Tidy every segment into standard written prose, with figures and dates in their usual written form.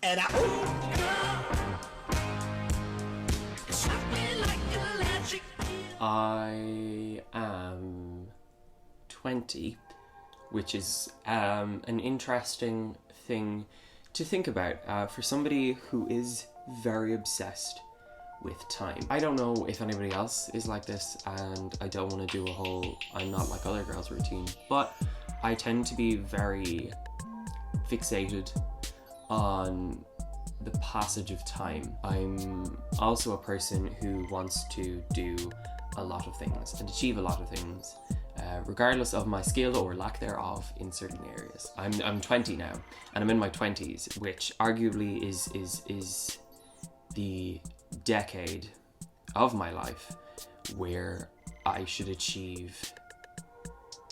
And I am 20, which is an interesting thing to think about for somebody who is very obsessed with time. I don't know if anybody else is like this, and I don't want to do a whole I'm not like other girls routine, but I tend to be very fixated on the passage of time. I'm also a person who wants to do a lot of things and achieve a lot of things, regardless of my skill or lack thereof in certain areas. I'm 20 now, and I'm in my 20s, which arguably is the decade of my life where I should achieve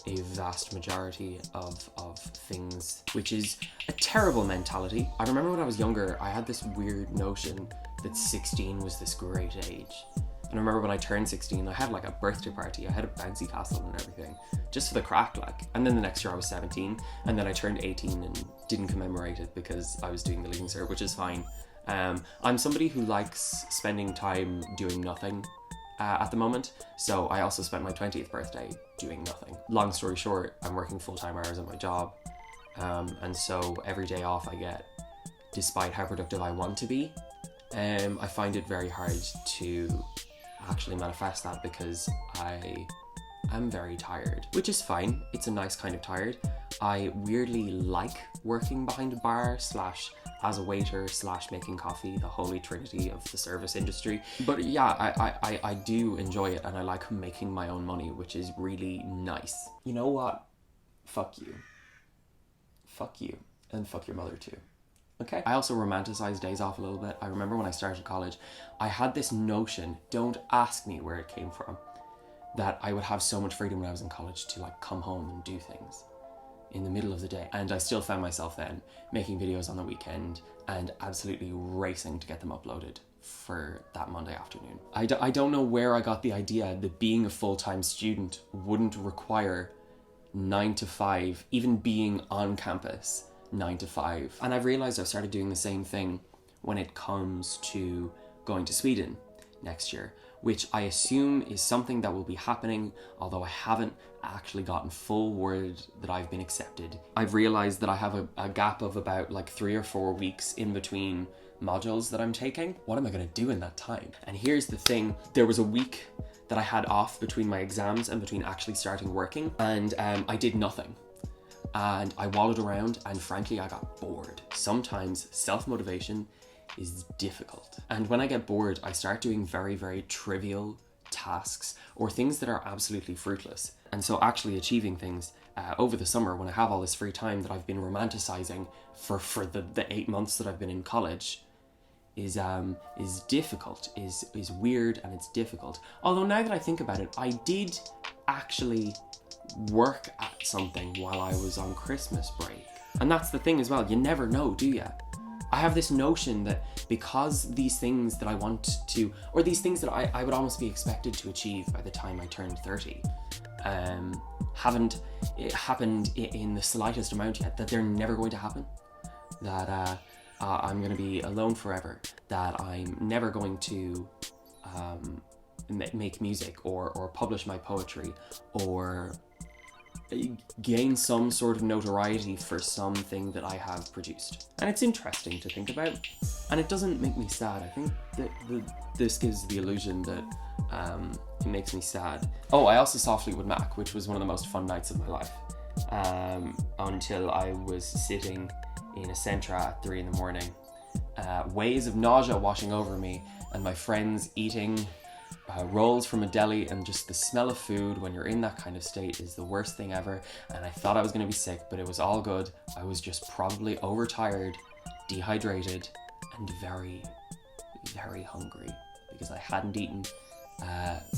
a vast majority of things, which is a terrible mentality. I remember when I was younger, I had this weird notion that 16 was this great age. And I remember when I turned 16, I had like a birthday party, I had a bouncy castle and everything, just for the crack, like. And then the next year I was 17, and then I turned 18 and didn't commemorate it because I was doing the Leaving Cert, which is fine. I'm somebody who likes spending time doing nothing at the moment, so I also spent my 20th birthday doing nothing. Long story short, I'm working full-time hours at my job, and so every day off I get, despite how productive I want to be, I find it very hard to actually manifest that because I am very tired, which is fine. It's a nice kind of tired. I weirdly like working behind a bar / as a waiter / making coffee, the holy trinity of the service industry. But yeah, I do enjoy it, and I like making my own money, which is really nice. You know what? Fuck you. Fuck you. And fuck your mother too. Okay? I also romanticize days off a little bit. I remember when I started college, I had this notion, don't ask me where it came from, that I would have so much freedom when I was in college to like come home and do things in the middle of the day. And I still found myself then making videos on the weekend and absolutely racing to get them uploaded for that Monday afternoon. I don't know where I got the idea that being a full-time student wouldn't require 9 to 5, even being on campus 9 to 5. And I've realized I've started doing the same thing when it comes to going to Sweden next year, which I assume is something that will be happening, although I haven't actually gotten full word that I've been accepted. I've realized that I have a gap of about like 3 or 4 weeks in between modules that I'm taking. What am I going to do in that time? And here's the thing, there was a week that I had off between my exams and between actually starting working, and I did nothing. And I wallowed around, and frankly, I got bored. Sometimes self-motivation is difficult. And when I get bored, I start doing very, very trivial tasks or things that are absolutely fruitless. And so actually achieving things over the summer when I have all this free time that I've been romanticizing for the 8 months that I've been in college is difficult, is weird, and it's difficult. Although now that I think about it, I did actually work at something while I was on Christmas break. And that's the thing as well, you never know, do you? I have this notion that because these things that I want to, or these things that I would almost be expected to achieve by the time I turned 30, haven't happened in the slightest amount yet, that they're never going to happen, that I'm going to be alone forever, that I'm never going to make music or publish my poetry or gain some sort of notoriety for something that I have produced. And it's interesting to think about, and it doesn't make me sad. I think that this gives the illusion that it makes me sad. Oh, I also saw Fleetwood Mac, which was one of the most fun nights of my life, until I was sitting in a Centra at 3 a.m, waves of nausea washing over me, and my friends eating rolls from a deli, and just the smell of food when you're in that kind of state is the worst thing ever. And I thought I was going to be sick, but it was all good. I was just probably overtired, dehydrated, and very, very hungry because I hadn't eaten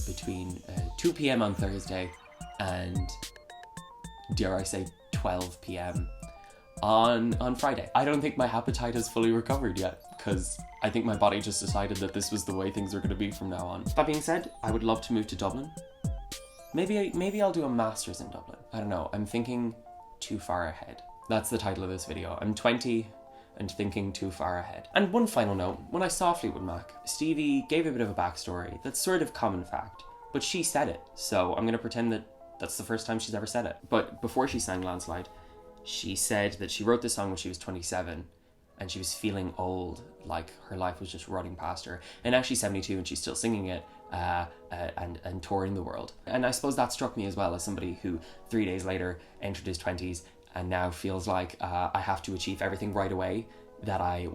between 2 p.m. on Thursday and, dare I say, 12 p.m. on Friday. I don't think my appetite has fully recovered yet, because I think my body just decided that this was the way things are going to be from now on. That being said, I would love to move to Dublin. Maybe I'll do a master's in Dublin. I don't know, I'm thinking too far ahead. That's the title of this video. I'm 20, and thinking too far ahead. And one final note, when I saw Fleetwood Mac, Stevie gave a bit of a backstory that's sort of common fact, but she said it, so I'm going to pretend that that's the first time she's ever said it. But before she sang Landslide, she said that she wrote this song when she was 27 and she was feeling old, like her life was just running past her. And now she's 72 and she's still singing it and touring the world. And I suppose that struck me as well, as somebody who 3 days later entered his 20s and now feels like I have to achieve everything right away, that I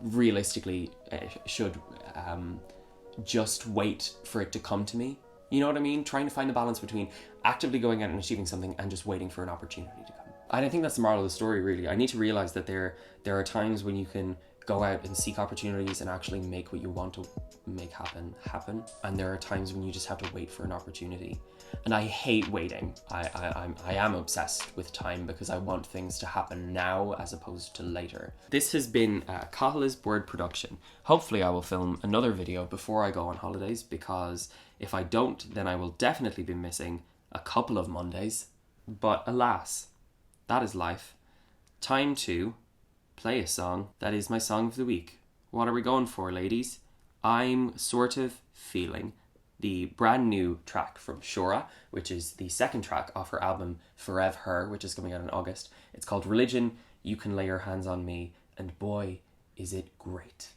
realistically should just wait for it to come to me. You know what I mean? Trying to find a balance between actively going out and achieving something and just waiting for an opportunity to come. And I think that's the moral of the story, really. I need to realize that there are times when you can go out and seek opportunities and actually make what you want to make happen. And there are times when you just have to wait for an opportunity. And I hate waiting. I am obsessed with time because I want things to happen now as opposed to later. This has been a Cathal's Word production. Hopefully I will film another video before I go on holidays, because if I don't, then I will definitely be missing a couple of Mondays. But alas, that is life. Time to play a song that is my song of the week. What are we going for, ladies? I'm Sort of Feeling, the brand new track from Shura, which is the second track off her album Forever Her, which is coming out in August. It's called Religion, You Can Lay Your Hands on Me, and boy, is it great.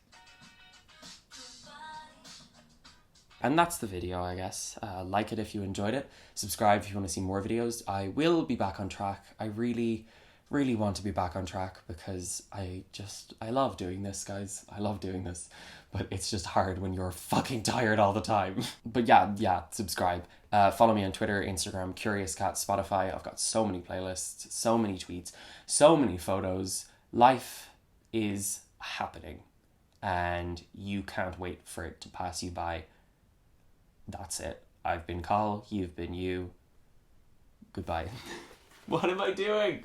And that's the video, I guess. Like it if you enjoyed it. Subscribe if you want to see more videos. I will be back on track. I really want to be back on track because I love doing this, guys. I love doing this. But it's just hard when you're fucking tired all the time. But yeah, subscribe. Follow me on Twitter, Instagram, Curious Cat, Spotify. I've got so many playlists, so many tweets, so many photos. Life is happening and you can't wait for it to pass you by. That's it. I've been Carl, you've been you. Goodbye. What am I doing?